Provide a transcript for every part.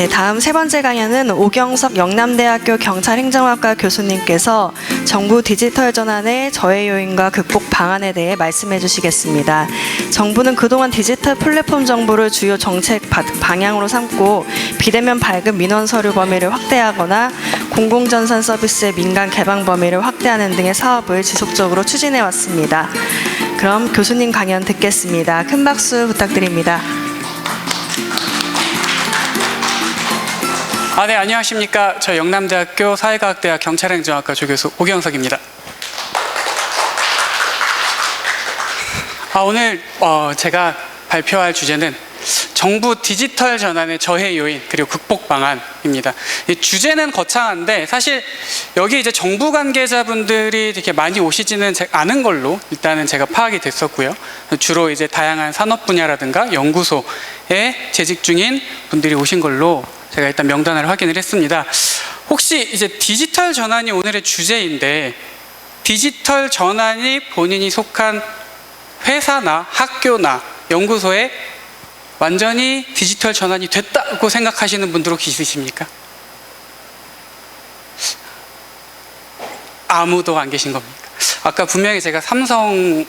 네, 다음 세 번째 강연은 오경석 영남대학교 경찰행정학과 교수님께서 정부 디지털 전환의 저해 요인과 극복 방안에 대해 말씀해 주시겠습니다. 정부는 그동안 디지털 플랫폼 정보를 주요 정책 방향으로 삼고 비대면 발급 민원 서류 범위를 확대하거나 공공전산 서비스의 민간 개방 범위를 확대하는 등의 사업을 지속적으로 추진해 왔습니다. 그럼 교수님 강연 듣겠습니다. 큰 박수 부탁드립니다. 네, 안녕하십니까. 저 영남대학교 사회과학대학 경찰행정학과 조교수 오경석입니다. 오늘 제가 발표할 주제는 정부 디지털 전환의 저해 요인 그리고 극복 방안입니다. 이 주제는 거창한데 사실 여기 이제 정부 관계자분들이 이렇게 많이 오시지는 않은 걸로 일단은 제가 파악이 됐었고요. 주로 이제 다양한 산업 분야라든가 연구소에 재직 중인 분들이 오신 걸로 제가 일단 명단을 확인을 했습니다. 혹시 이제 디지털 전환이 오늘의 주제인데 디지털 전환이 본인이 속한 회사나 학교나 연구소에 완전히 디지털 전환이 됐다고 생각하시는 분들 혹시 있으십니까? 아무도 안 계신 겁니까? 아까 분명히 제가 삼성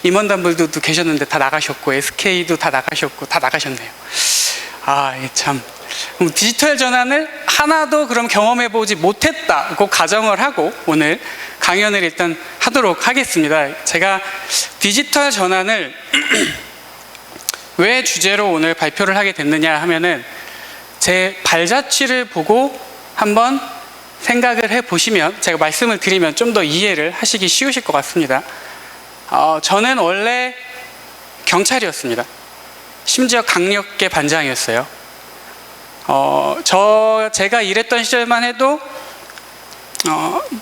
임원단분들도 계셨는데 다 나가셨고 SK도 다 나가셨고 다 나가셨네요. 참. 디지털 전환을 하나도 그럼 경험해보지 못했다고 가정을 하고 오늘 강연을 일단 하도록 하겠습니다. 제가 디지털 전환을 왜 주제로 오늘 발표를 하게 됐느냐 하면은 제 발자취를 보고 한번 생각을 해보시면 제가 말씀을 드리면 좀 더 이해를 하시기 쉬우실 것 같습니다. 저는 원래 경찰이었습니다. 심지어 강력계 반장이었어요. 제가 일했던 시절만 해도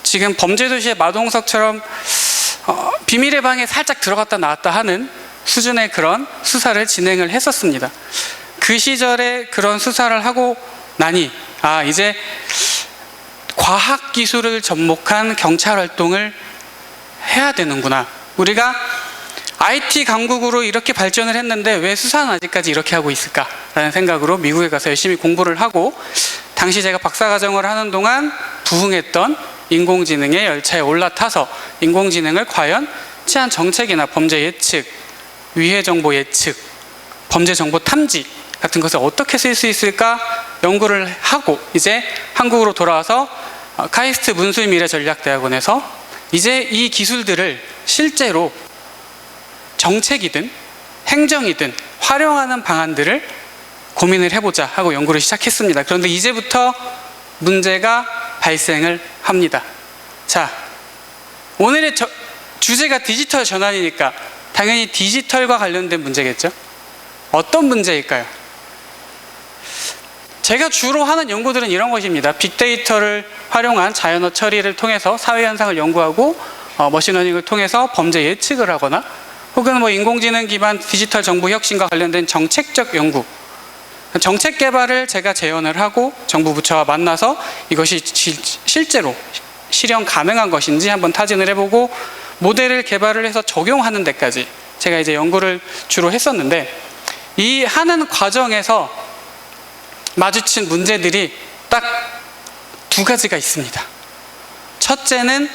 지금 범죄도시의 마동석처럼 비밀의 방에 살짝 들어갔다 나왔다 하는 수준의 그런 수사를 진행을 했었습니다. 그 시절에 그런 수사를 하고 나니 이제 과학기술을 접목한 경찰 활동을 해야 되는구나. 우리가 IT 강국으로 이렇게 발전을 했는데 왜 수사는 아직까지 이렇게 하고 있을까라는 생각으로 미국에 가서 열심히 공부를 하고 당시 제가 박사과정을 하는 동안 부흥했던 인공지능의 열차에 올라타서 인공지능을 과연 치안 정책이나 범죄 예측, 위해 정보 예측, 범죄 정보 탐지 같은 것을 어떻게 쓸 수 있을까 연구를 하고 이제 한국으로 돌아와서 카이스트 문수미래전략대학원에서 이제 이 기술들을 실제로 정책이든 행정이든 활용하는 방안들을 고민을 해보자 하고 연구를 시작했습니다. 그런데 이제부터 문제가 발생을 합니다. 자, 오늘의 주제가 디지털 전환이니까 당연히 디지털과 관련된 문제겠죠? 어떤 문제일까요? 제가 주로 하는 연구들은 이런 것입니다. 빅데이터를 활용한 자연어 처리를 통해서 사회현상을 연구하고 머신러닝을 통해서 범죄 예측을 하거나 혹은 인공지능 기반 디지털 정부 혁신과 관련된 정책적 연구, 정책 개발을 제가 제언을 하고 정부 부처와 만나서 이것이 실제로 실현 가능한 것인지 한번 타진을 해보고 모델을 개발을 해서 적용하는 데까지 제가 이제 연구를 주로 했었는데 이 하는 과정에서 마주친 문제들이 딱 두 가지가 있습니다. 첫째는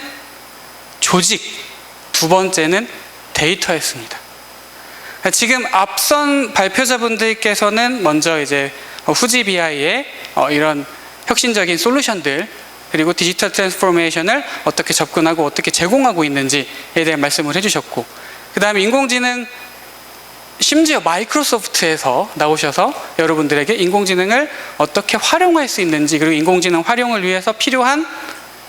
조직, 두 번째는 데이터였습니다. 지금 앞선 발표자분들께서는 먼저 이제 후지 BI의 이런 혁신적인 솔루션들 그리고 디지털 트랜스포메이션을 어떻게 접근하고 어떻게 제공하고 있는지에 대한 말씀을 해주셨고 그 다음에 인공지능 심지어 마이크로소프트에서 나오셔서 여러분들에게 인공지능을 어떻게 활용할 수 있는지 그리고 인공지능 활용을 위해서 필요한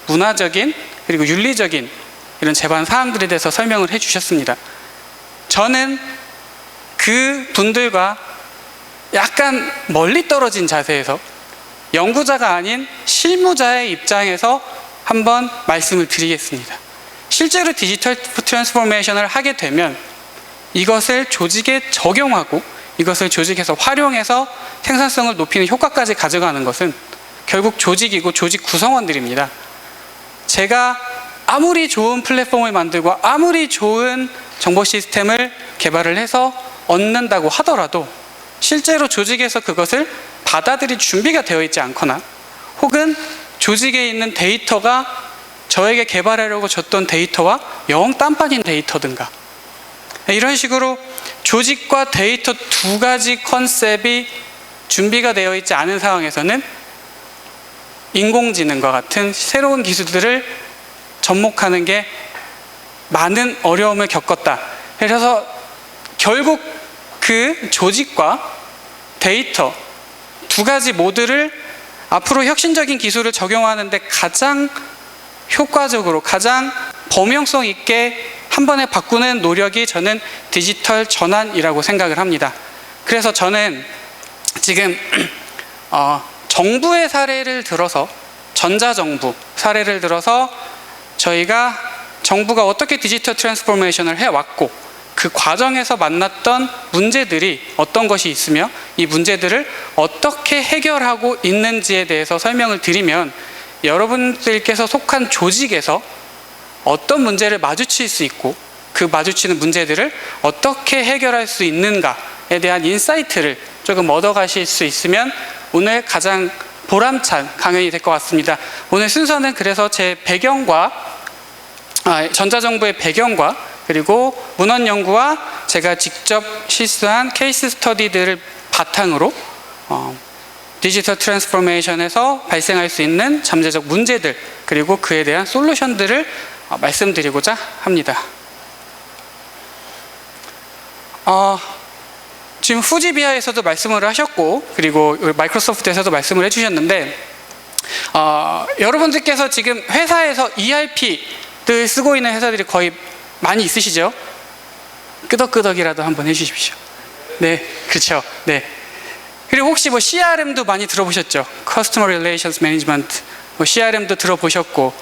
문화적인 그리고 윤리적인 이런 제반 사항들에 대해서 설명을 해주셨습니다. 저는 그 분들과 약간 멀리 떨어진 자세에서 연구자가 아닌 실무자의 입장에서 한번 말씀을 드리겠습니다. 실제로 디지털 트랜스포메이션을 하게 되면 이것을 조직에 적용하고 이것을 조직에서 활용해서 생산성을 높이는 효과까지 가져가는 것은 결국 조직이고 조직 구성원들입니다. 제가 아무리 좋은 플랫폼을 만들고 아무리 좋은 정보 시스템을 개발을 해서 얻는다고 하더라도 실제로 조직에서 그것을 다다들이 준비가 되어 있지 않거나 혹은 조직에 있는 데이터가 저에게 개발하려고 줬던 데이터와 영 딴판인 데이터든가, 이런 식으로 조직과 데이터 두 가지 컨셉이 준비가 되어 있지 않은 상황에서는 인공지능과 같은 새로운 기술들을 접목하는 게 많은 어려움을 겪었다. 그래서 결국 그 조직과 데이터 두 가지 모두를 앞으로 혁신적인 기술을 적용하는데 가장 효과적으로, 가장 범용성 있게 한 번에 바꾸는 노력이 저는 디지털 전환이라고 생각을 합니다. 그래서 저는 지금 정부의 사례를 들어서, 전자정부 사례를 들어서 저희가 정부가 어떻게 디지털 트랜스포메이션을 해왔고 그 과정에서 만났던 문제들이 어떤 것이 있으며 이 문제들을 어떻게 해결하고 있는지에 대해서 설명을 드리면 여러분들께서 속한 조직에서 어떤 문제를 마주칠 수 있고 그 마주치는 문제들을 어떻게 해결할 수 있는가에 대한 인사이트를 조금 얻어가실 수 있으면 오늘 가장 보람찬 강연이 될 것 같습니다. 오늘 순서는 그래서 제 배경과 전자정부의 배경과 그리고 문헌연구와 제가 직접 실수한 케이스 스터디들을 바탕으로 디지털 트랜스포메이션에서 발생할 수 있는 잠재적 문제들 그리고 그에 대한 솔루션들을 말씀드리고자 합니다. 지금 후지비아에서도 말씀을 하셨고 그리고 마이크로소프트에서도 말씀을 해주셨는데 여러분들께서 지금 회사에서 ERP를 쓰고 있는 회사들이 거의 많이 있으시죠? 끄덕끄덕이라도 한번 해주십시오. 네, 그렇죠. 네. 그리고 혹시 뭐 CRM도 많이 들어보셨죠? Customer Relations Management, 뭐 CRM도 들어보셨고,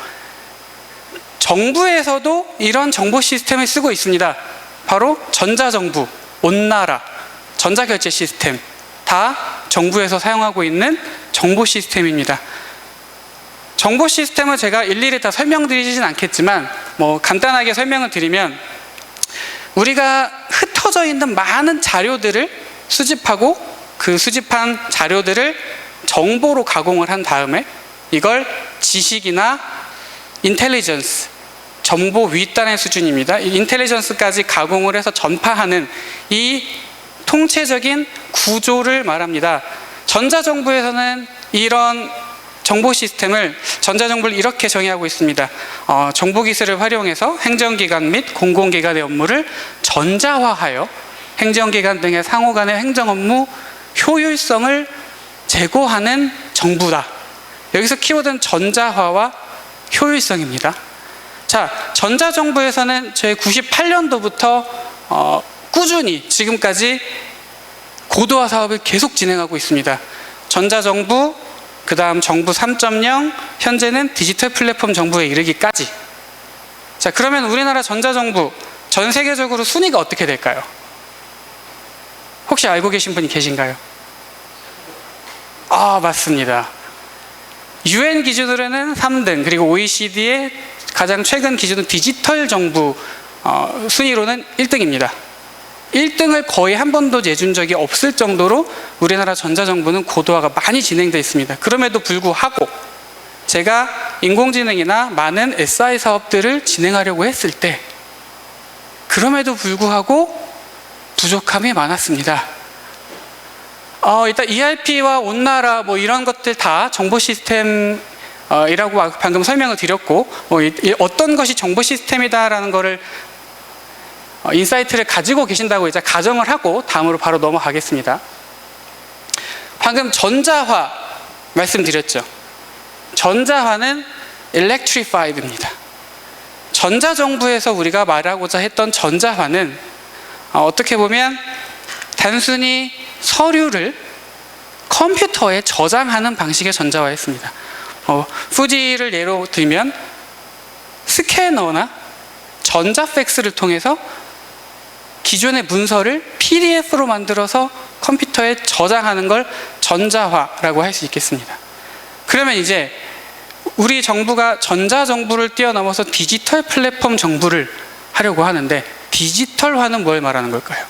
정부에서도 이런 정보 시스템을 쓰고 있습니다. 바로 전자정부, 온나라, 전자결제 시스템 다 정부에서 사용하고 있는 정보 시스템입니다. 정보 시스템을 제가 일일이 다 설명드리지는 않겠지만 뭐 간단하게 설명을 드리면 우리가 흩어져 있는 많은 자료들을 수집하고 그 수집한 자료들을 정보로 가공을 한 다음에 이걸 지식이나 인텔리전스, 정보 윗단의 수준입니다. 이 인텔리전스까지 가공을 해서 전파하는 이 통체적인 구조를 말합니다. 전자정부에서는 이런 정보 시스템을, 전자정부를 이렇게 정의하고 있습니다. 정보기술을 활용해서 행정기관 및 공공기관의 업무를 전자화하여 행정기관 등의 상호 간의 행정업무 효율성을 제고하는 정부다. 여기서 키워드는 전자화와 효율성입니다. 자, 전자정부에서는 저희 98년도부터 꾸준히 지금까지 고도화 사업을 계속 진행하고 있습니다. 전자정부, 그 다음 정부 3.0, 현재는 디지털 플랫폼 정부에 이르기까지. 자, 그러면 우리나라 전자정부 전 세계적으로 순위가 어떻게 될까요? 혹시 알고 계신 분이 계신가요? 맞습니다. UN 기준으로는 3등, 그리고 OECD의 가장 최근 기준은 디지털 정부 순위로는 1등입니다. 1등을 거의 한 번도 내준 적이 없을 정도로 우리나라 전자정부는 고도화가 많이 진행되어 있습니다. 그럼에도 불구하고 제가 인공지능이나 많은 SI 사업들을 진행하려고 했을 때 그럼에도 불구하고 부족함이 많았습니다. 일단 ERP와 온나라 뭐 이런 것들 다 정보 시스템 이라고 방금 설명을 드렸고 어떤 것이 정보 시스템이다라는 거를 인사이트를 가지고 계신다고 이제 가정을 하고 다음으로 바로 넘어가겠습니다. 방금 전자화 말씀드렸죠. 전자화는 electrified입니다. 전자정부에서 우리가 말하고자 했던 전자화는 어떻게 보면 단순히 서류를 컴퓨터에 저장하는 방식의 전자화였습니다. 후지를 예로 들면 스캐너나 전자팩스를 통해서 기존의 문서를 PDF로 만들어서 컴퓨터에 저장하는 걸 전자화라고 할 수 있겠습니다. 그러면 이제 우리 정부가 전자정부를 뛰어넘어서 디지털 플랫폼 정부를 하려고 하는데 디지털화는 뭘 말하는 걸까요?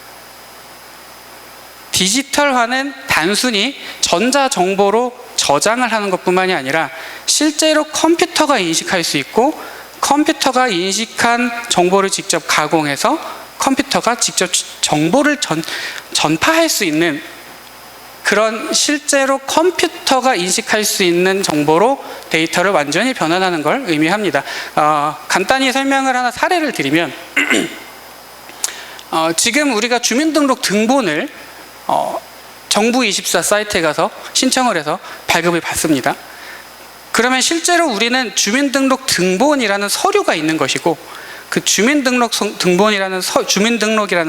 디지털화는 단순히 전자정보로 저장을 하는 것뿐만이 아니라 실제로 컴퓨터가 인식할 수 있고 컴퓨터가 인식한 정보를 직접 가공해서 컴퓨터가 직접 정보를 전파할 수 있는 그런 실제로 컴퓨터가 인식할 수 있는 정보로 데이터를 완전히 변환하는 걸 의미합니다. 간단히 설명을 하나 사례를 드리면 지금 우리가 주민등록 등본을 정부24 사이트에 가서 신청을 해서 발급을 받습니다. 그러면 실제로 우리는 주민등록 등본이라는 서류가 있는 것이고 그 주민등록이라는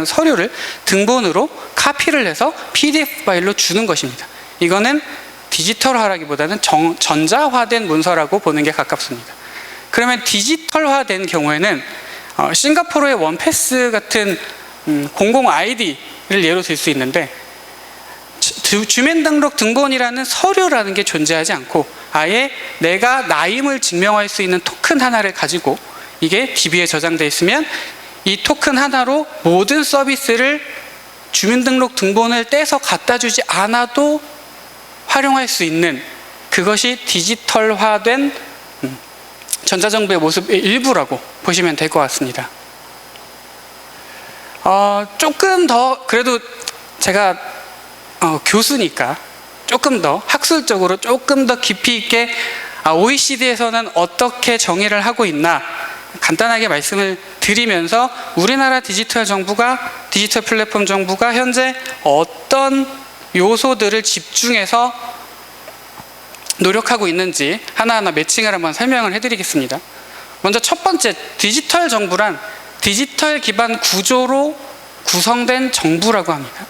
서류를 등본으로 카피를 해서 PDF 파일로 주는 것입니다. 이거는 디지털화라기보다는 전자화된 문서라고 보는 게 가깝습니다. 그러면 디지털화된 경우에는 싱가포르의 원패스 같은 공공 아이디를 예로 들 수 있는데 주민등록 등본이라는 서류라는 게 존재하지 않고 아예 내가 나임을 증명할 수 있는 토큰 하나를 가지고 이게 DB에 저장되어 있으면 이 토큰 하나로 모든 서비스를 주민등록 등본을 떼서 갖다 주지 않아도 활용할 수 있는 그것이 디지털화된 전자정부의 모습의 일부라고 보시면 될 것 같습니다. 조금 더 그래도 제가 교수니까 조금 더 학술적으로 조금 더 깊이 있게 OECD에서는 어떻게 정의를 하고 있나 간단하게 말씀을 드리면서 우리나라 디지털 플랫폼 정부가 현재 어떤 요소들을 집중해서 노력하고 있는지 하나하나 매칭을 한번 설명을 해드리겠습니다. 먼저 첫 번째, 디지털 정부란 디지털 기반 구조로 구성된 정부라고 합니다.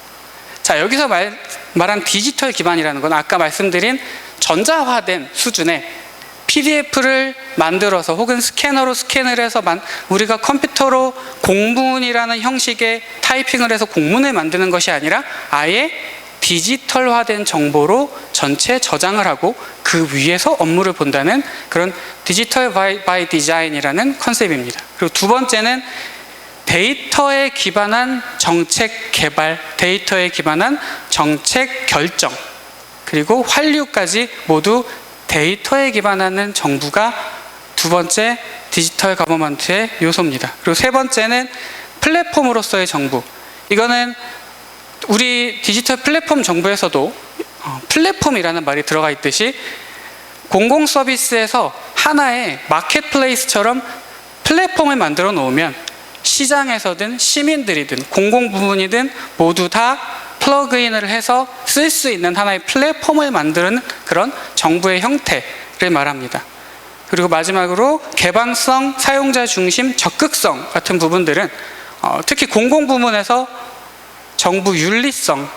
자, 여기서 말한 디지털 기반이라는 건 아까 말씀드린 전자화된 수준의 PDF를 만들어서 혹은 스캐너로 스캔을 해서 우리가 컴퓨터로 공문이라는 형식의 타이핑을 해서 공문을 만드는 것이 아니라 아예 디지털화된 정보로 전체 저장을 하고 그 위에서 업무를 본다는 그런 디지털 바이 디자인이라는 컨셉입니다. 그리고 두 번째는 데이터에 기반한 정책 개발, 데이터에 기반한 정책 결정, 그리고 환류까지 모두 데이터에 기반하는 정부가 두 번째 디지털 거버먼트의 요소입니다. 그리고 세 번째는 플랫폼으로서의 정부. 이거는 우리 디지털 플랫폼 정부에서도 플랫폼이라는 말이 들어가 있듯이 공공 서비스에서 하나의 마켓플레이스처럼 플랫폼을 만들어 놓으면 시장에서든 시민들이든 공공 부문이든 모두 다 플러그인을 해서 쓸 수 있는 하나의 플랫폼을 만드는 그런 정부의 형태를 말합니다. 그리고 마지막으로 개방성, 사용자 중심, 적극성 같은 부분들은 특히 공공 부문에서 정부 윤리성,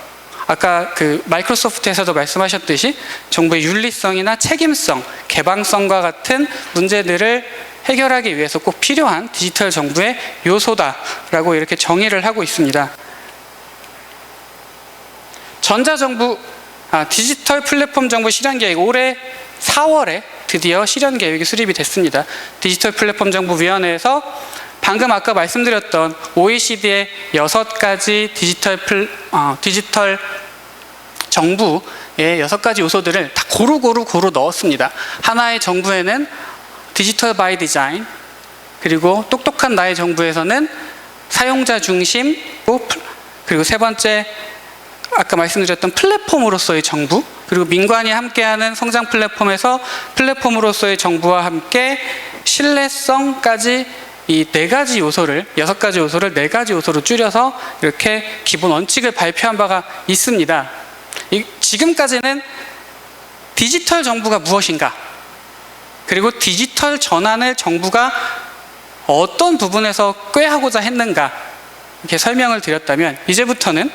아까 그 마이크로소프트에서도 말씀하셨듯이 정부의 윤리성이나 책임성, 개방성과 같은 문제들을 해결하기 위해서 꼭 필요한 디지털 정부의 요소다라고 이렇게 정의를 하고 있습니다. 전자정부, 디지털 플랫폼 정부 실현계획 올해 4월에 드디어 실현계획이 수립이 됐습니다. 디지털 플랫폼 정부위원회에서 방금 아까 말씀드렸던 OECD의 6가지 디지털 정부의 6가지 요소들을 다 고루 넣었습니다. 하나의 정부에는 디지털 바이 디자인, 그리고 똑똑한 나의 정부에서는 사용자 중심, 그리고 세 번째 아까 말씀드렸던 플랫폼으로서의 정부, 그리고 민관이 함께하는 성장 플랫폼에서 플랫폼으로서의 정부와 함께 신뢰성까지 이 4가지 요소를 6가지 요소를 4가지 요소로 줄여서 이렇게 기본 원칙을 발표한 바가 있습니다. 지금까지는 디지털 정부가 무엇인가, 그리고 디지털 전환을 정부가 어떤 부분에서 꾀하고자 했는가 이렇게 설명을 드렸다면, 이제부터는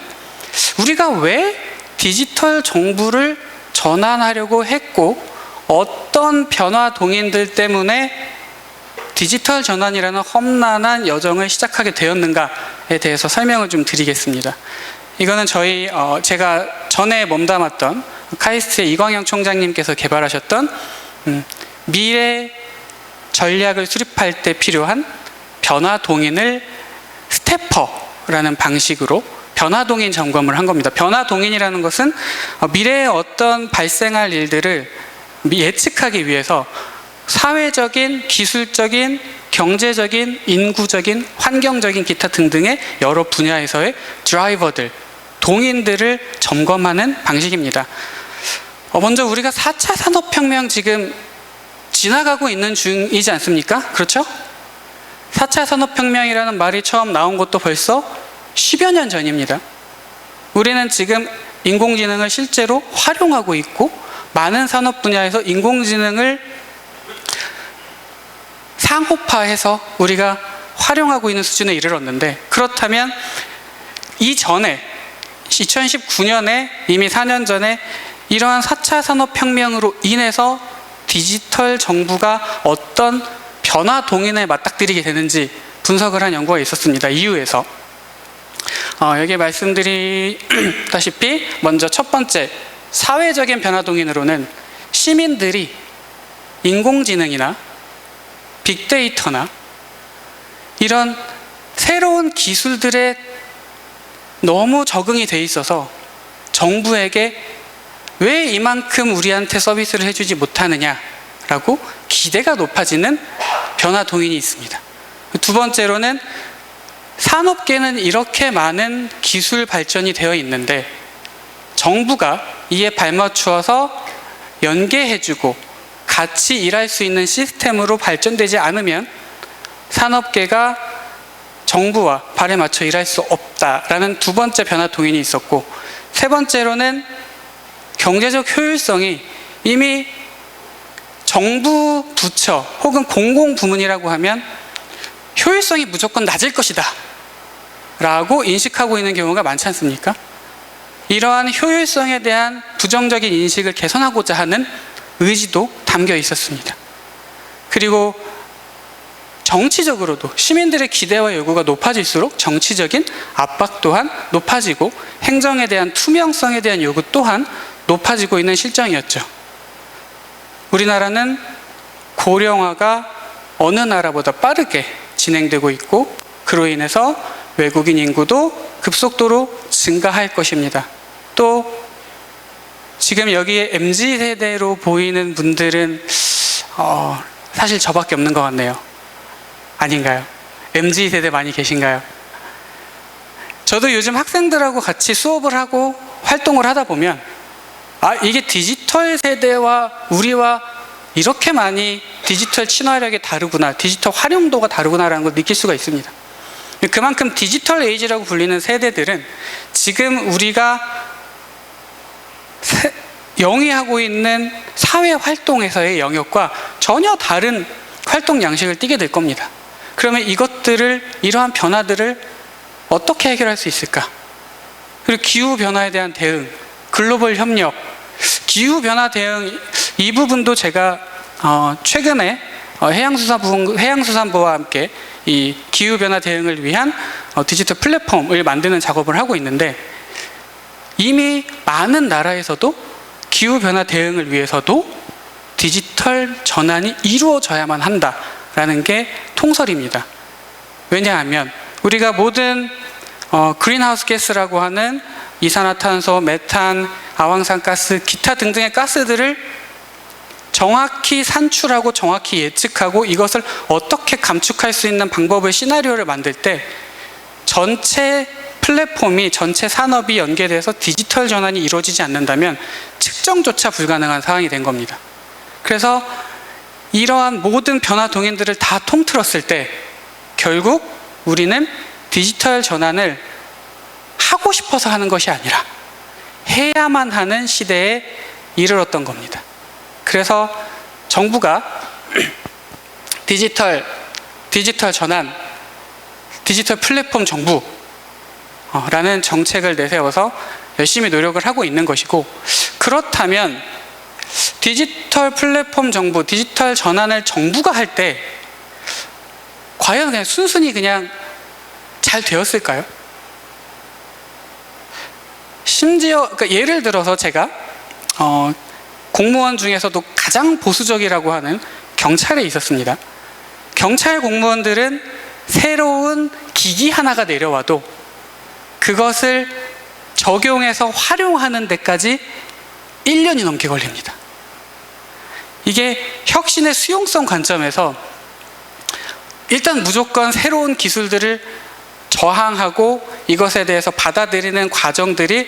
우리가 왜 디지털 정부를 전환하려고 했고 어떤 변화 동인들 때문에 디지털 전환이라는 험난한 여정을 시작하게 되었는가에 대해서 설명을 좀 드리겠습니다. 이거는 제가 전에 몸담았던 카이스트의 이광영 총장님께서 개발하셨던 미래 전략을 수립할 때 필요한 변화 동인을 스태퍼라는 방식으로 변화동인 점검을 한 겁니다. 변화동인이라는 것은 미래에 어떤 발생할 일들을 예측하기 위해서 사회적인, 기술적인, 경제적인, 인구적인, 환경적인 기타 등등의 여러 분야에서의 드라이버들, 동인들을 점검하는 방식입니다. 먼저 우리가 4차 산업혁명 지금 지나가고 있는 중이지 않습니까? 그렇죠? 4차 산업혁명이라는 말이 처음 나온 것도 벌써 10여 년 전입니다. 우리는 지금 인공지능을 실제로 활용하고 있고 많은 산업 분야에서 인공지능을 상업화해서 우리가 활용하고 있는 수준에 이르렀는데, 그렇다면 이전에 2019년에 이미 4년 전에 이러한 4차 산업혁명으로 인해서 디지털 정부가 어떤 변화 동인에 맞닥뜨리게 되는지 분석을 한 연구가 있었습니다. EU에서. 여기에 말씀드리다시피 먼저 첫 번째 사회적인 변화 동인으로는 시민들이 인공지능이나 빅데이터나 이런 새로운 기술들에 너무 적응이 돼 있어서 정부에게 왜 이만큼 우리한테 서비스를 해주지 못하느냐라고 기대가 높아지는 변화 동인이 있습니다. 두 번째로는 산업계는 이렇게 많은 기술 발전이 되어 있는데 정부가 이에 발맞추어서 연계해주고 같이 일할 수 있는 시스템으로 발전되지 않으면 산업계가 정부와 발에 맞춰 일할 수 없다라는 두 번째 변화 동인이 있었고, 세 번째로는 경제적 효율성이 이미 정부 부처 혹은 공공부문이라고 하면 효율성이 무조건 낮을 것이다 라고 인식하고 있는 경우가 많지 않습니까? 이러한 효율성에 대한 부정적인 인식을 개선하고자 하는 의지도 담겨 있었습니다. 그리고 정치적으로도 시민들의 기대와 요구가 높아질수록 정치적인 압박 또한 높아지고 행정에 대한 투명성에 대한 요구 또한 높아지고 있는 실정이었죠. 우리나라는 고령화가 어느 나라보다 빠르게 진행되고 있고 그로 인해서 외국인 인구도 급속도로 증가할 것입니다. 또 지금 여기에 MZ세대로 보이는 분들은 사실 저밖에 없는 것 같네요. 아닌가요? MZ세대 많이 계신가요? 저도 요즘 학생들하고 같이 수업을 하고 활동을 하다 보면 이게 디지털 세대와 우리와 이렇게 많이 디지털 친화력이 다르구나, 디지털 활용도가 다르구나라는 걸 느낄 수가 있습니다. 그만큼 디지털 에이지라고 불리는 세대들은 지금 우리가 영위하고 있는 사회 활동에서의 영역과 전혀 다른 활동 양식을 띠게 될 겁니다. 그러면 이러한 변화들을 어떻게 해결할 수 있을까? 그리고 기후변화에 대한 대응, 글로벌 협력, 기후변화 대응, 이 부분도 제가 최근에 해양수산부와 함께 이 기후변화 대응을 위한 디지털 플랫폼을 만드는 작업을 하고 있는데, 이미 많은 나라에서도 기후변화 대응을 위해서도 디지털 전환이 이루어져야만 한다라는 게 통설입니다. 왜냐하면 우리가 모든 그린하우스 가스라고 하는 이산화탄소, 메탄, 아황산가스, 기타 등등의 가스들을 정확히 산출하고 정확히 예측하고 이것을 어떻게 감축할 수 있는 방법을 시나리오를 만들 때 전체 플랫폼이, 전체 산업이 연계돼서 디지털 전환이 이루어지지 않는다면 측정조차 불가능한 상황이 된 겁니다. 그래서 이러한 모든 변화 동인들을 다 통틀었을 때 결국 우리는 디지털 전환을 하고 싶어서 하는 것이 아니라 해야만 하는 시대에 이르렀던 겁니다. 그래서 정부가 디지털 전환, 디지털 플랫폼 정부라는 정책을 내세워서 열심히 노력을 하고 있는 것이고, 그렇다면 디지털 플랫폼 정부, 디지털 전환을 정부가 할 때 과연 그냥 순순히 그냥 잘 되었을까요? 심지어 예를 들어서 제가 공무원 중에서도 가장 보수적이라고 하는 경찰에 있었습니다. 경찰 공무원들은 새로운 기기 하나가 내려와도 그것을 적용해서 활용하는 데까지 1년이 넘게 걸립니다. 이게 혁신의 수용성 관점에서 일단 무조건 새로운 기술들을 저항하고 이것에 대해서 받아들이는 과정들이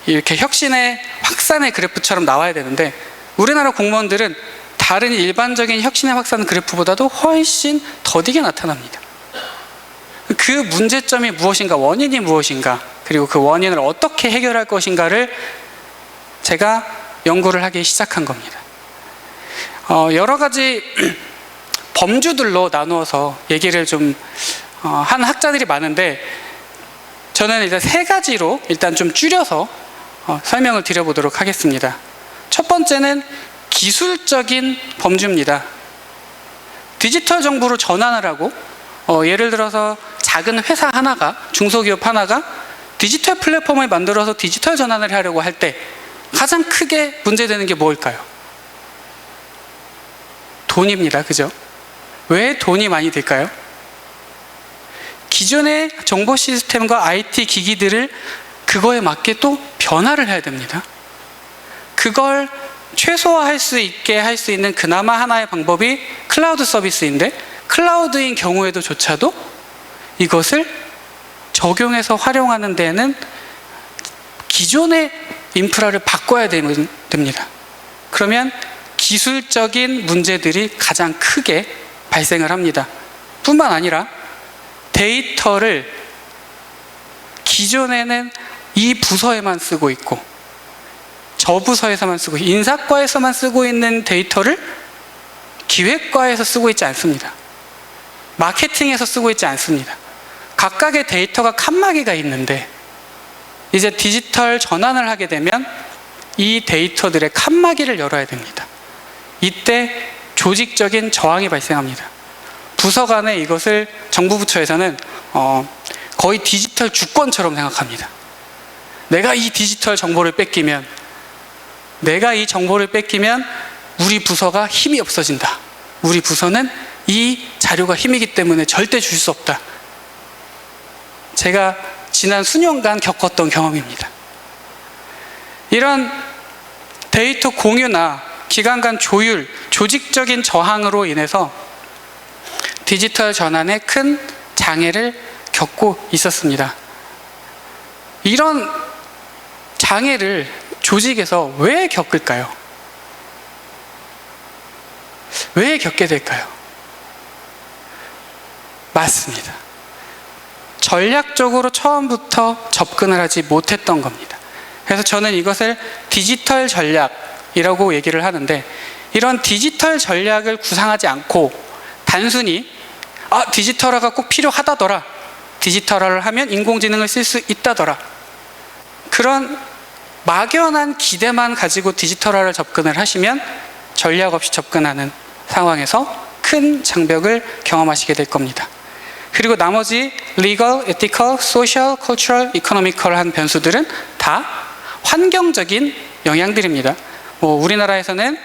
이렇게 혁신의 확산의 그래프처럼 나와야 되는데, 우리나라 공무원들은 다른 일반적인 혁신의 확산 그래프보다도 훨씬 더디게 나타납니다. 그 문제점이 무엇인가, 원인이 무엇인가, 그리고 그 원인을 어떻게 해결할 것인가를 제가 연구를 하기 시작한 겁니다. 여러 가지 범주들로 나누어서 얘기를 좀 한 학자들이 많은데, 저는 일단 세 가지로 일단 좀 줄여서 설명을 드려보도록 하겠습니다. 첫 번째는 기술적인 범주입니다. 디지털 정보로 전환을 하고, 예를 들어서 작은 회사 하나가, 중소기업 하나가 디지털 플랫폼을 만들어서 디지털 전환을 하려고 할 때 가장 크게 문제되는 게 뭘까요? 돈입니다. 그죠? 왜 돈이 많이 들까요? 기존의 정보 시스템과 IT 기기들을 그거에 맞게 또 변화를 해야 됩니다. 그걸 최소화할 수 있게 할 수 있는 그나마 하나의 방법이 클라우드 서비스인데, 클라우드인 경우에도 조차도 이것을 적용해서 활용하는 데에는 기존의 인프라를 바꿔야 됩니다. 그러면 기술적인 문제들이 가장 크게 발생을 합니다. 뿐만 아니라 데이터를 기존에는 이 부서에만 쓰고 있고 저 부서에서만 쓰고, 인사과에서만 쓰고 있는 데이터를 기획과에서 쓰고 있지 않습니다. 마케팅에서 쓰고 있지 않습니다. 각각의 데이터가 칸막이가 있는데, 이제 디지털 전환을 하게 되면 이 데이터들의 칸막이를 열어야 됩니다. 이때 조직적인 저항이 발생합니다. 부서 간에 이것을 정부 부처에서는 거의 디지털 주권처럼 생각합니다. 내가 이 디지털 정보를 뺏기면, 우리 부서가 힘이 없어진다. 우리 부서는 이 자료가 힘이기 때문에 절대 줄 수 없다. 제가 지난 수년간 겪었던 경험입니다. 이런 데이터 공유나 기관 간 조율, 조직적인 저항으로 인해서 디지털 전환에 큰 장애를 겪고 있었습니다. 이런 장애를 조직에서 왜 겪을까요? 왜 겪게 될까요? 맞습니다. 전략적으로 처음부터 접근을 하지 못했던 겁니다. 그래서 저는 이것을 디지털 전략이라고 얘기를 하는데, 이런 디지털 전략을 구상하지 않고 단순히 디지털화가 꼭 필요하다더라, 디지털화를 하면 인공지능을 쓸 수 있다더라, 그런 막연한 기대만 가지고 디지털화를 접근을 하시면 전략 없이 접근하는 상황에서 큰 장벽을 경험하시게 될 겁니다. 그리고 나머지 legal, ethical, social, cultural, economical 한 변수들은 다 환경적인 영향들입니다. 우리나라에서는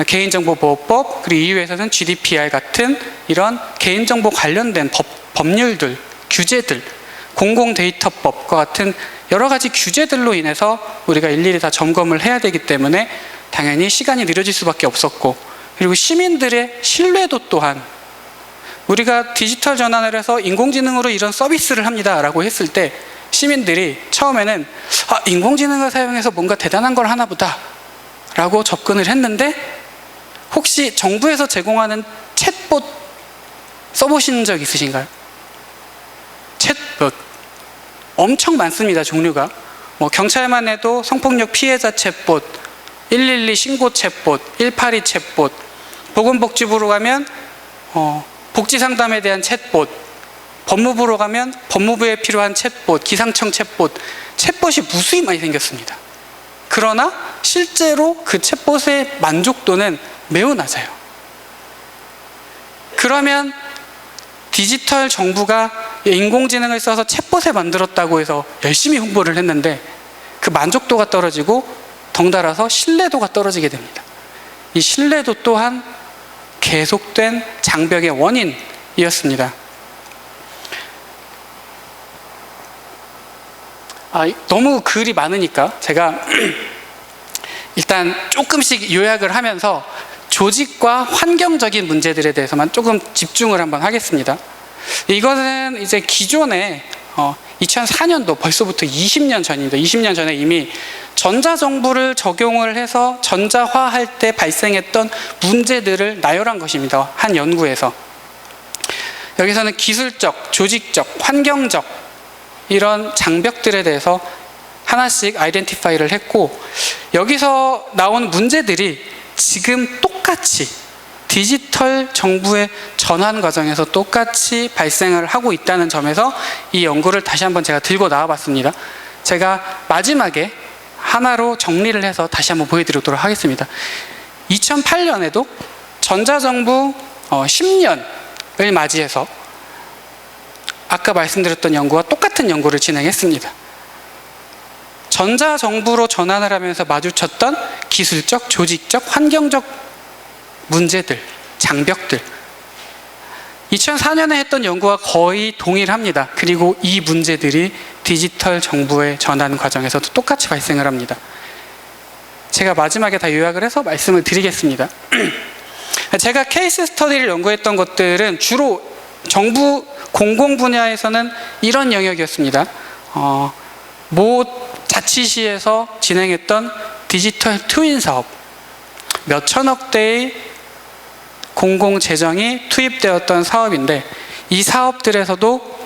개인정보보호법, 그리고 EU에서는 GDPR 같은 이런 개인정보 관련된 법률들, 규제들, 공공데이터법과 같은 여러 가지 규제들로 인해서 우리가 일일이 다 점검을 해야 되기 때문에 당연히 시간이 느려질 수밖에 없었고, 그리고 시민들의 신뢰도 또한, 우리가 디지털 전환을 해서 인공지능으로 이런 서비스를 합니다라고 했을 때 시민들이 처음에는 인공지능을 사용해서 뭔가 대단한 걸 하나 보다 라고 접근을 했는데, 혹시 정부에서 제공하는 챗봇 써보신 적 있으신가요? 챗봇 엄청 많습니다. 종류가. 경찰만 해도 성폭력 피해자 챗봇, 112 신고 챗봇, 182 챗봇, 보건복지부로 가면 복지상담에 대한 챗봇, 법무부로 가면 법무부에 필요한 챗봇, 기상청 챗봇이 무수히 많이 생겼습니다. 그러나 실제로 그 챗봇의 만족도는 매우 낮아요. 그러면 디지털 정부가 인공지능을 써서 챗봇을 만들었다고 해서 열심히 홍보를 했는데 그 만족도가 떨어지고 덩달아서 신뢰도가 떨어지게 됩니다. 이 신뢰도 또한 계속된 장벽의 원인이었습니다. 너무 글이 많으니까 제가 일단 조금씩 요약을 하면서 조직과 환경적인 문제들에 대해서만 조금 집중을 한번 하겠습니다. 이것은 이제 기존에 2004년도 벌써부터 20년 전입니다. 20년 전에 이미 전자정부를 적용을 해서 전자화할 때 발생했던 문제들을 나열한 것입니다. 한 연구에서. 여기서는 기술적, 조직적, 환경적 이런 장벽들에 대해서 하나씩 아이덴티파이를 했고, 여기서 나온 문제들이 지금 똑같이 디지털 정부의 전환 과정에서 똑같이 발생을 하고 있다는 점에서 이 연구를 다시 한번 제가 들고 나와 봤습니다. 제가 마지막에 하나로 정리를 해서 다시 한번 보여드리도록 하겠습니다. 2008년에도 전자정부 10년을 맞이해서 아까 말씀드렸던 연구와 똑같은 연구를 진행했습니다. 전자정부로 전환을 하면서 마주쳤던 기술적, 조직적, 환경적 문제들, 장벽들, 2004년에 했던 연구와 거의 동일합니다. 그리고 이 문제들이 디지털 정부의 전환 과정에서도 똑같이 발생을 합니다. 제가 마지막에 다 요약을 해서 말씀을 드리겠습니다. 제가 케이스 스터디를 연구했던 것들은 주로 정부 공공 분야에서는 이런 영역이었습니다. 모 자치시에서 진행했던 디지털 트윈 사업, 몇 천억대의 공공 재정이 투입되었던 사업인데, 이 사업들에서도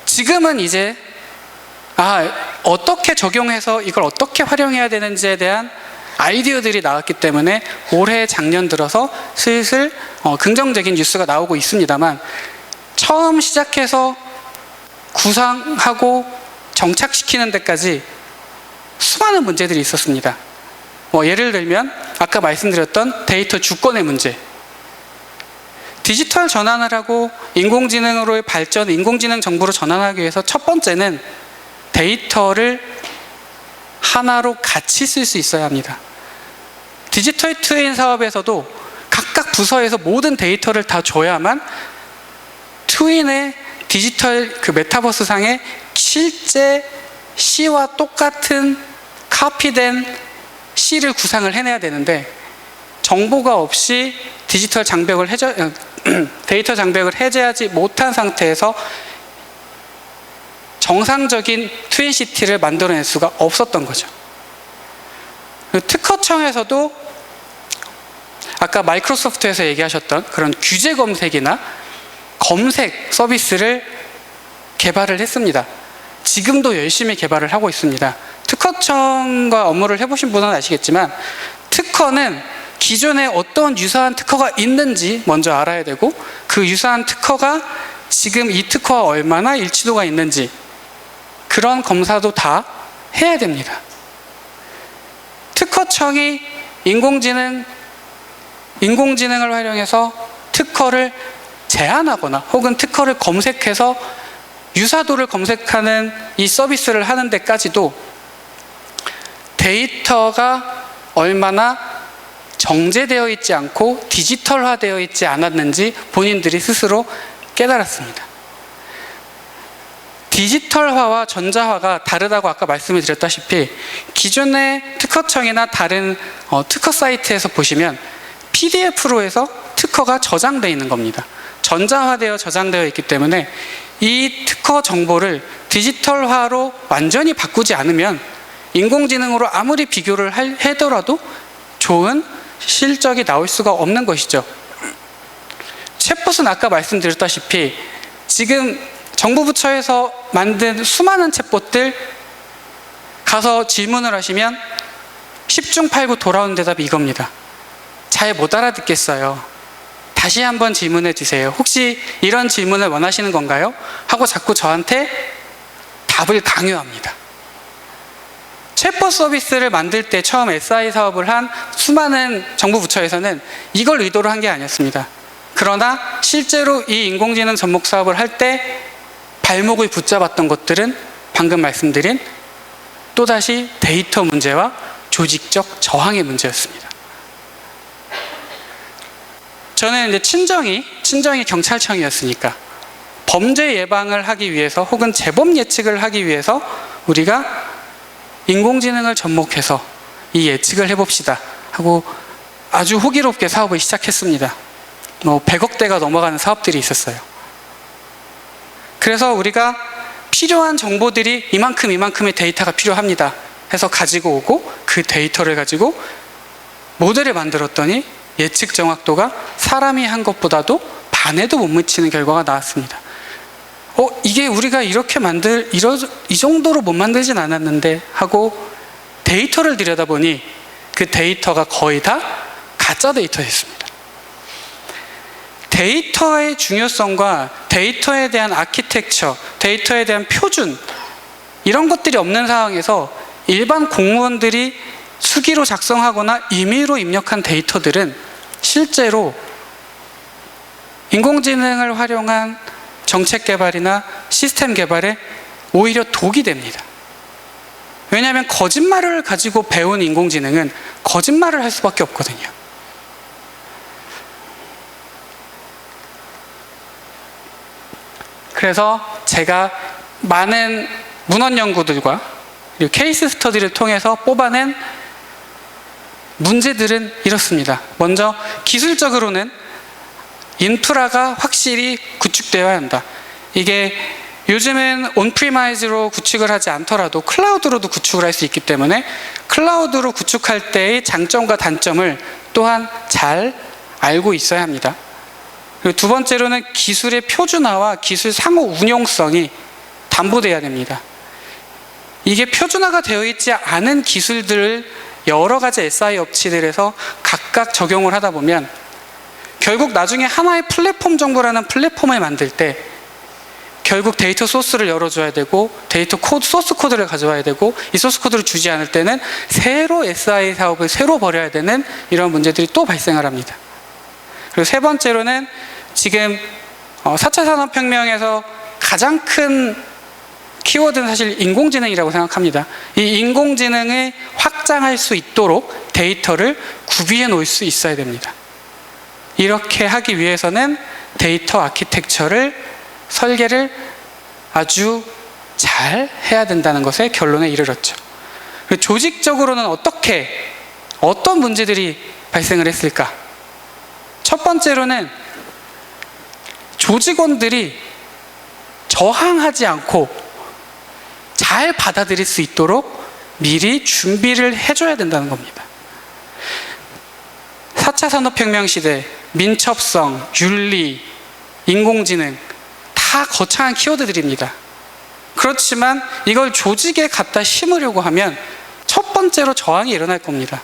지금은 이제 어떻게 적용해서 이걸 어떻게 활용해야 되는지에 대한 아이디어들이 나왔기 때문에 올해 작년 들어서 슬슬 긍정적인 뉴스가 나오고 있습니다만, 처음 시작해서 구상하고 정착시키는 데까지 수많은 문제들이 있었습니다. 예를 들면 아까 말씀드렸던 데이터 주권의 문제, 디지털 전환을 하고 인공지능으로의 발전, 인공지능 정보로 전환하기 위해서 첫 번째는 데이터를 하나로 같이 쓸 수 있어야 합니다. 디지털 트윈 사업에서도 각각 부서에서 모든 데이터를 다 줘야만 트윈의 디지털 메타버스 상에 실제 C와 똑같은 카피된 C를 구상을 해내야 되는데, 정보가 없이 디지털 장벽을 데이터 장벽을 해제하지 못한 상태에서 정상적인 트윈시티를 만들어낼 수가 없었던 거죠. 특허청에서도 아까 마이크로소프트에서 얘기하셨던 그런 규제 검색이나 검색 서비스를 개발을 했습니다. 지금도 열심히 개발을 하고 있습니다. 특허청과 업무를 해보신 분은 아시겠지만, 특허는 기존에 어떤 유사한 특허가 있는지 먼저 알아야 되고, 그 유사한 특허가 지금 이 특허와 얼마나 일치도가 있는지 그런 검사도 다 해야 됩니다. 특허청이 인공지능을 활용해서 특허를 제안하거나 혹은 특허를 검색해서 유사도를 검색하는 이 서비스를 하는 데까지도 데이터가 얼마나 정제되어 있지 않고 디지털화되어 있지 않았는지 본인들이 스스로 깨달았습니다. 디지털화와 전자화가 다르다고 아까 말씀을 드렸다시피, 기존의 특허청이나 다른 특허 사이트에서 보시면 PDF로 해서 특허가 저장되어 있는 겁니다. 전자화되어 저장되어 있기 때문에 이 특허 정보를 디지털화로 완전히 바꾸지 않으면 인공지능으로 아무리 비교를 하더라도 좋은 실적이 나올 수가 없는 것이죠. 챗봇은 아까 말씀드렸다시피 지금 정부 부처에서 만든 수많은 챗봇들 가서 질문을 하시면 10중 8구 돌아오는 대답이 이겁니다. 잘 못 알아듣겠어요. 다시 한번 질문해 주세요. 혹시 이런 질문을 원하시는 건가요? 하고 자꾸 저한테 답을 강요합니다. 챗봇 서비스를 만들 때 처음 SI 사업을 한 수많은 정부 부처에서는 이걸 의도로 한 게 아니었습니다. 그러나 실제로 이 인공지능 접목 사업을 할 때 발목을 붙잡았던 것들은 방금 말씀드린 또다시 데이터 문제와 조직적 저항의 문제였습니다. 저는 이제 친정이 경찰청이었으니까 범죄 예방을 하기 위해서 혹은 재범 예측을 하기 위해서 우리가 인공지능을 접목해서 이 예측을 해봅시다 하고 아주 호기롭게 사업을 시작했습니다. 100억대가 넘어가는 사업들이 있었어요. 그래서 우리가 필요한 정보들이 이만큼의 데이터가 필요합니다 해서 가지고 오고 그 데이터를 가지고 모델을 만들었더니 예측 정확도가 사람이 한 것보다도 반에도 못 미치는 결과가 나왔습니다. 이게 우리가 이 정도로 못 만들진 않았는데 하고 데이터를 들여다보니 그 데이터가 거의 다 가짜 데이터였습니다. 데이터의 중요성과 데이터에 대한 아키텍처, 데이터에 대한 표준 이런 것들이 없는 상황에서 일반 공무원들이 수기로 작성하거나 임의로 입력한 데이터들은 실제로 인공지능을 활용한 정책 개발이나 시스템 개발에 오히려 독이 됩니다. 왜냐하면 거짓말을 가지고 배운 인공지능은 거짓말을 할 수밖에 없거든요. 그래서 제가 많은 문헌 연구들과 그리고 케이스 스터디를 통해서 뽑아낸 문제들은 이렇습니다. 먼저 기술적으로는 인프라가 확실히 구축되어야 한다. 이게 요즘은 온프리마이즈로 구축을 하지 않더라도 클라우드로도 구축을 할 수 있기 때문에 클라우드로 구축할 때의 장점과 단점을 또한 잘 알고 있어야 합니다. 그리고 두 번째로는 기술의 표준화와 기술 상호 운용성이 담보돼야 됩니다. 이게 표준화가 되어 있지 않은 기술들을 여러 가지 SI 업체들에서 각각 적용을 하다 보면 결국 나중에 하나의 플랫폼 정보라는 플랫폼을 만들 때 결국 데이터 소스를 열어줘야 되고 데이터 코드, 소스 코드를 가져와야 되고 이 소스 코드를 주지 않을 때는 새로 SI 사업을 새로 벌여야 되는 이런 문제들이 또 발생을 합니다. 그리고 세 번째로는 지금 4차 산업혁명에서 가장 큰 키워드는 사실 인공지능이라고 생각합니다. 이 인공지능을 확장할 수 있도록 데이터를 구비해 놓을 수 있어야 됩니다. 이렇게 하기 위해서는 데이터 아키텍처를 설계를 아주 잘 해야 된다는 것에 결론에 이르렀죠. 조직적으로는 어떤 문제들이 발생을 했을까? 첫 번째로는 조직원들이 저항하지 않고 잘 받아들일 수 있도록 미리 준비를 해줘야 된다는 겁니다. 4차 산업혁명 시대 민첩성, 윤리, 인공지능 다 거창한 키워드들입니다. 그렇지만 이걸 조직에 갖다 심으려고 하면 첫 번째로 저항이 일어날 겁니다.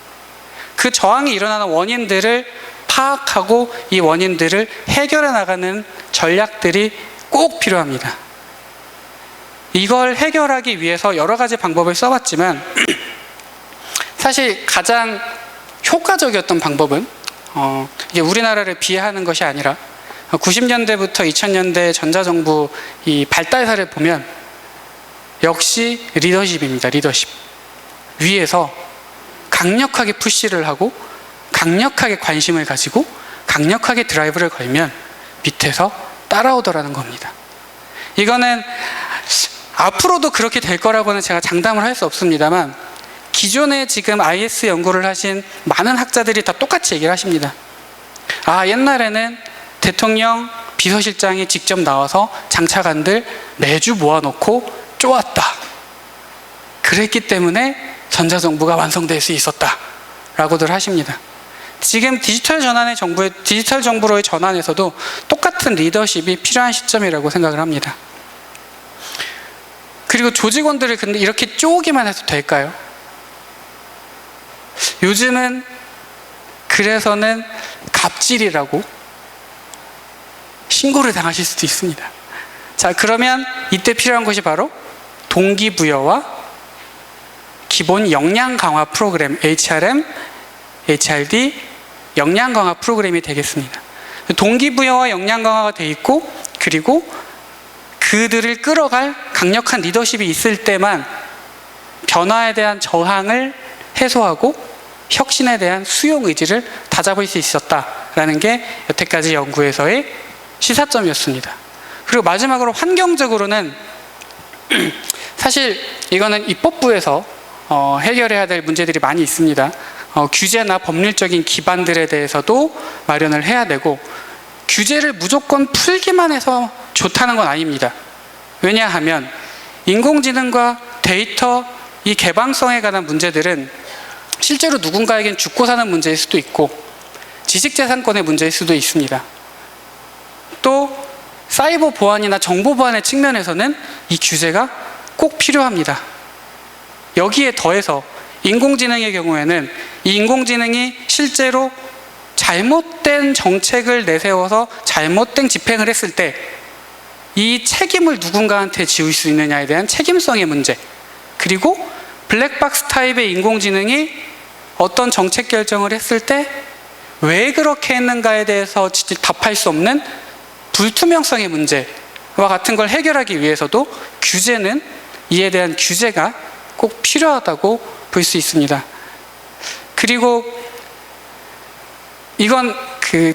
그 저항이 일어나는 원인들을 파악하고 이 원인들을 해결해 나가는 전략들이 꼭 필요합니다. 이걸 해결하기 위해서 여러 가지 방법을 써봤지만 사실 가장 효과적이었던 방법은 이게 우리나라를 비하하는 것이 아니라 90년대부터 2000년대 전자정부 이 발달사를 보면 역시 리더십입니다. 리더십. 위에서 강력하게 푸시를 하고 강력하게 관심을 가지고 강력하게 드라이브를 걸면 밑에서 따라오더라는 겁니다. 이거는 앞으로도 그렇게 될 거라고는 제가 장담을 할 수 없습니다만 기존에 지금 IS 연구를 하신 많은 학자들이 다 똑같이 얘기를 하십니다. 옛날에는 대통령 비서실장이 직접 나와서 장차관들 매주 모아놓고 쪼았다. 그랬기 때문에 전자정부가 완성될 수 있었다 라고들 하십니다. 지금 디지털 정부로의 전환에서도 똑같은 리더십이 필요한 시점이라고 생각을 합니다. 그리고 조직원들을 근데 이렇게 쪼기만 해도 될까요? 요즘은 그래서는 갑질이라고 신고를 당하실 수도 있습니다. 자, 그러면 이때 필요한 것이 바로 동기부여와 기본 역량 강화 프로그램 HRM, HRD 역량 강화 프로그램이 되겠습니다. 동기부여와 역량 강화가 돼 있고 그리고 그들을 끌어갈 강력한 리더십이 있을 때만 변화에 대한 저항을 해소하고 혁신에 대한 수용 의지를 다잡을 수 있었다라는 게 여태까지 연구에서의 시사점이었습니다. 그리고 마지막으로 환경적으로는 사실 이거는 입법부에서 해결해야 될 문제들이 많이 있습니다. 규제나 법률적인 기반들에 대해서도 마련을 해야 되고, 규제를 무조건 풀기만 해서 좋다는 건 아닙니다. 왜냐하면 인공지능과 데이터 이 개방성에 관한 문제들은 실제로 누군가에겐 죽고 사는 문제일 수도 있고 지식재산권의 문제일 수도 있습니다. 또 사이버 보안이나 정보 보안의 측면에서는 이 규제가 꼭 필요합니다. 여기에 더해서 인공지능의 경우에는 이 인공지능이 실제로 잘못된 정책을 내세워서 잘못된 집행을 했을 때 이 책임을 누군가한테 지울 수 있느냐에 대한 책임성의 문제, 그리고 블랙박스 타입의 인공지능이 어떤 정책 결정을 했을 때 왜 그렇게 했는가에 대해서 답할 수 없는 불투명성의 문제와 같은 걸 해결하기 위해서도 규제는, 이에 대한 규제가 꼭 필요하다고 볼 수 있습니다. 그리고 이건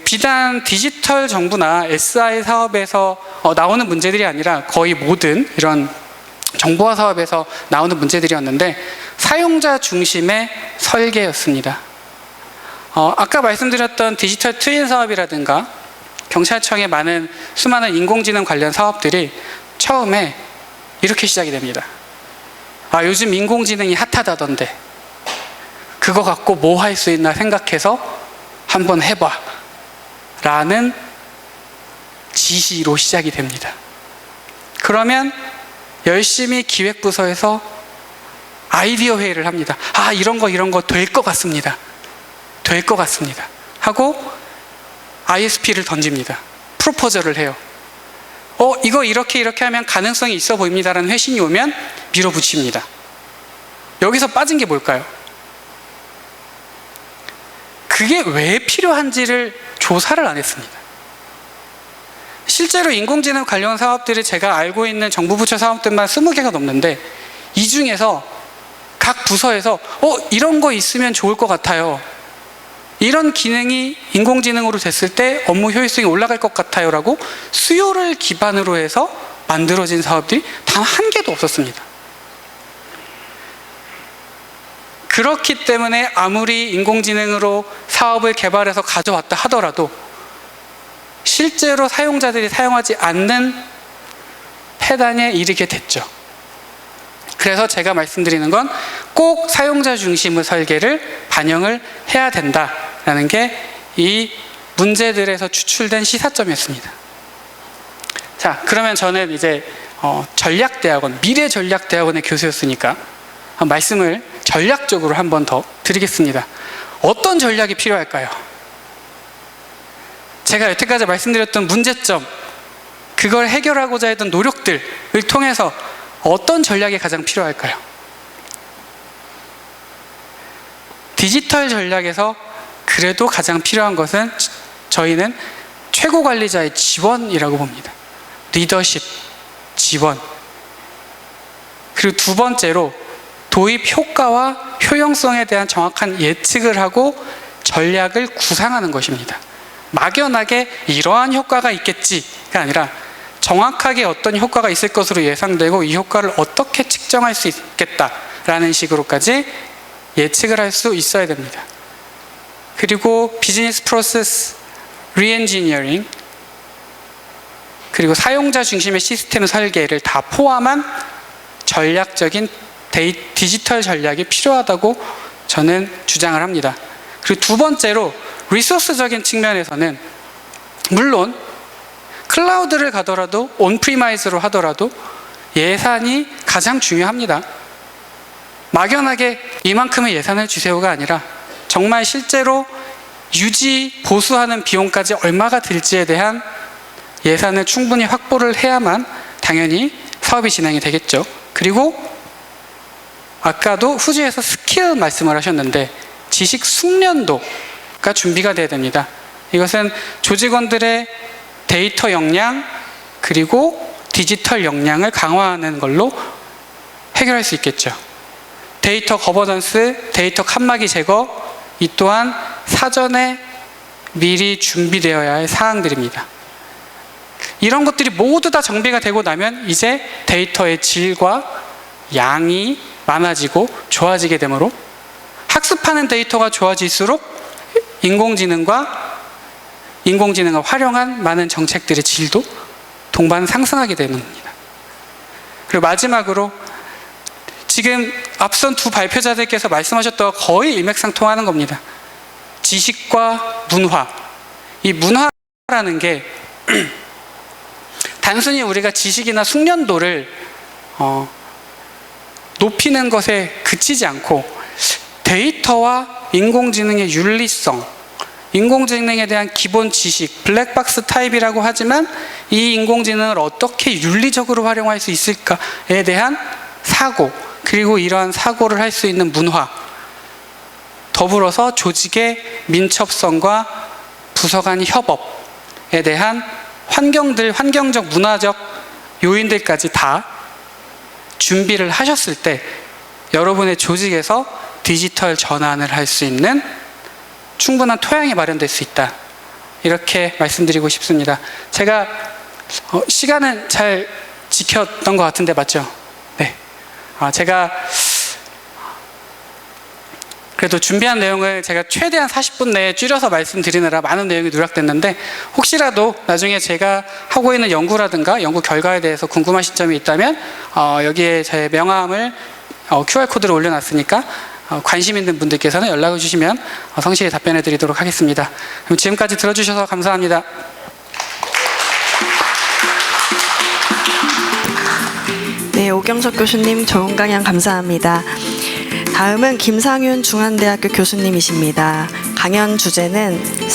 비단 디지털 정부나 SI 사업에서 나오는 문제들이 아니라 거의 모든 이런 정보화 사업에서 나오는 문제들이었는데, 사용자 중심의 설계였습니다. 아까 말씀드렸던 디지털 트윈 사업이라든가 경찰청의 수많은 인공지능 관련 사업들이 처음에 이렇게 시작이 됩니다. 요즘 인공지능이 핫하다던데 그거 갖고 뭐 할 수 있나 생각해서 한번 해봐 라는 지시로 시작이 됩니다. 그러면 열심히 기획부서에서 아이디어 회의를 합니다. 이런 거 될 것 같습니다. 될 것 같습니다 하고 ISP를 던집니다. 프로포저를 해요. 이거 이렇게 하면 가능성이 있어 보입니다 라는 회신이 오면 밀어붙입니다. 여기서 빠진 게 뭘까요? 그게 왜 필요한지를 조사를 안 했습니다. 실제로 인공지능 관련 사업들이 제가 알고 있는 정부 부처 사업들만 20개가 넘는데, 이 중에서 각 부서에서 이런 거 있으면 좋을 것 같아요, 이런 기능이 인공지능으로 됐을 때 업무 효율성이 올라갈 것 같아요 라고 수요를 기반으로 해서 만들어진 사업들이 단 한 개도 없었습니다. 그렇기 때문에 아무리 인공지능으로 사업을 개발해서 가져왔다 하더라도 실제로 사용자들이 사용하지 않는 폐단에 이르게 됐죠. 그래서 제가 말씀드리는 건 꼭 사용자 중심의 설계를 반영을 해야 된다라는 게 이 문제들에서 추출된 시사점이었습니다. 자, 그러면 저는 이제 전략대학원, 미래전략대학원의 교수였으니까 말씀을 전략적으로 한 번 더 드리겠습니다. 어떤 전략이 필요할까요? 제가 여태까지 말씀드렸던 문제점, 그걸 해결하고자 했던 노력들을 통해서 어떤 전략이 가장 필요할까요? 디지털 전략에서 그래도 가장 필요한 것은 저희는 최고 관리자의 지원이라고 봅니다. 리더십, 지원. 그리고 두 번째로 도입 효과와 효용성에 대한 정확한 예측을 하고 전략을 구상하는 것입니다. 막연하게 이러한 효과가 있겠지가 아니라 정확하게 어떤 효과가 있을 것으로 예상되고 이 효과를 어떻게 측정할 수 있겠다라는 식으로까지 예측을 할 수 있어야 됩니다. 그리고 비즈니스 프로세스 리엔지니어링, 그리고 사용자 중심의 시스템 설계를 다 포함한 전략적인 디지털 전략이 필요하다고 저는 주장을 합니다. 그리고 두 번째로 리소스적인 측면에서는 물론 클라우드를 가더라도 온프리마이즈로 하더라도 예산이 가장 중요합니다. 막연하게 이만큼의 예산을 주세요가 아니라 정말 실제로 유지, 보수하는 비용까지 얼마가 들지에 대한 예산을 충분히 확보를 해야만 당연히 사업이 진행이 되겠죠. 그리고 아까도 후지에서 스킬 말씀을 하셨는데 지식 숙련도가 준비가 돼야 됩니다. 이것은 조직원들의 데이터 역량 그리고 디지털 역량을 강화하는 걸로 해결할 수 있겠죠. 데이터 거버넌스, 데이터 칸막이 제거, 이 또한 사전에 미리 준비되어야 할 사항들입니다. 이런 것들이 모두 다 정비가 되고 나면 이제 데이터의 질과 양이 많아지고 좋아지게 되므로 학습하는 데이터가 좋아질수록 인공지능을 활용한 많은 정책들의 질도 동반 상승하게 되는 겁니다. 그리고 마지막으로 지금 앞선 두 발표자들께서 말씀하셨던 거의 일맥상통하는 겁니다. 지식과 문화. 이 문화라는 게 단순히 우리가 지식이나 숙련도를 높이는 것에 그치지 않고 데이터와 인공지능의 윤리성, 인공지능에 대한 기본 지식, 블랙박스 타입이라고 하지만 이 인공지능을 어떻게 윤리적으로 활용할 수 있을까에 대한 사고, 그리고 이러한 사고를 할 수 있는 문화, 더불어서 조직의 민첩성과 부서 간 협업에 대한 환경적, 문화적 요인들까지 다 준비를 하셨을 때 여러분의 조직에서 디지털 전환을 할 수 있는 충분한 토양이 마련될 수 있다. 이렇게 말씀드리고 싶습니다. 제가 시간은 잘 지켰던 것 같은데 맞죠? 네. 제가 그래도 준비한 내용을 제가 최대한 40분 내에 줄여서 말씀드리느라 많은 내용이 누락됐는데 혹시라도 나중에 제가 하고 있는 연구라든가 연구 결과에 대해서 궁금하신 점이 있다면 여기에 제 명함을 QR코드로 올려놨으니까 관심 있는 분들께서는 연락을 주시면 성실히 답변해 드리도록 하겠습니다. 그럼 지금까지 들어주셔서 감사합니다. 네, 오경석 교수님 좋은 강연 감사합니다. 다음은 김상윤 중앙대학교 교수님이십니다. 강연 주제는